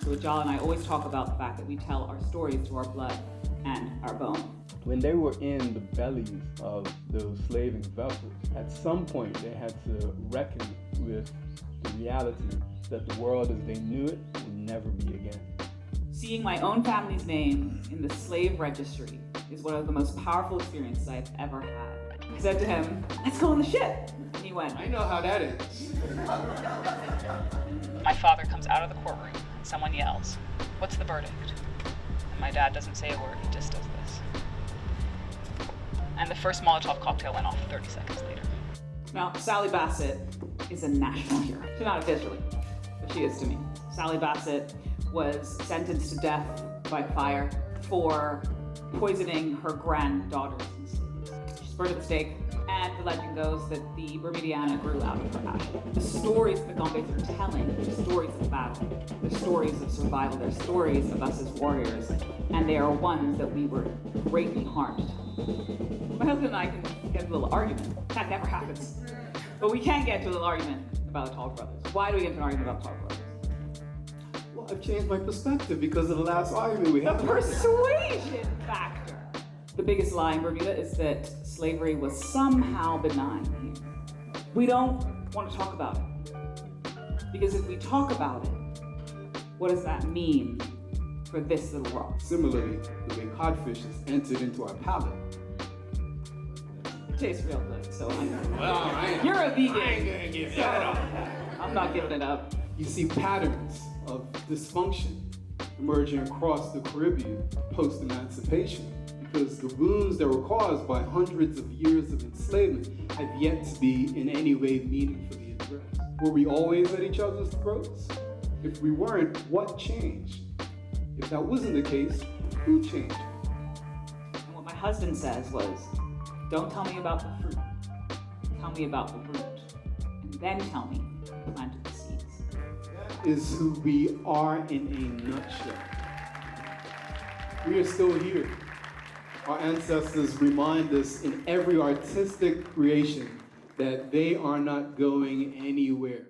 So Ajala and I always talk about the fact that we tell our stories through our blood and our bone. When they were in the bellies of those slaving vessels, at some point they had to reckon with the reality that the world as they knew it would never be again. Seeing my own family's name in the slave registry is one of the most powerful experiences I've ever had. I said to him, "Let's go on the ship." And he went, "I know how that is." My father comes out of the courtroom and someone yells, "What's the verdict?" And my dad doesn't say a word, he just does this. And the first Molotov cocktail went off 30 seconds later. Now, Sally Bassett is a national hero. She's not officially, but she is to me. Sally Bassett was sentenced to death by fire for poisoning her granddaughters in slaves. She's burned at the stake, and the legend goes that the Bermuda-based grew out of her ashes. The stories that the Gombe's are telling, the stories of battle, the stories of survival, they're stories of us as warriors, and they are ones that we were greatly harmed. My husband and I can get into a little argument. That never happens. But we can get into a little argument about the Tall Brothers. Why do we get into an argument about Tall Brothers? Well, I've changed my perspective because of the last argument we had. The persuasion factor. The biggest lie in Bermuda is that slavery was somehow benign here. We don't want to talk about it. Because if we talk about it, what does that mean for this little rock? Similarly, the way codfish has entered into our palate. It tastes real good, so Well, you're a vegan. I ain't gonna give that up. I'm not giving it up. You see patterns of dysfunction emerging across the Caribbean post-emancipation because the wounds that were caused by hundreds of years of enslavement have yet to be in any way meaningfully addressed. Were we always at each other's throats? If we weren't, what changed? If that wasn't the case, who changed? And what my husband says was, don't tell me about the fruit, tell me about the root, and then tell me who planted the seeds. That is who we are in a nutshell. We are still here. Our ancestors remind us in every artistic creation that they are not going anywhere.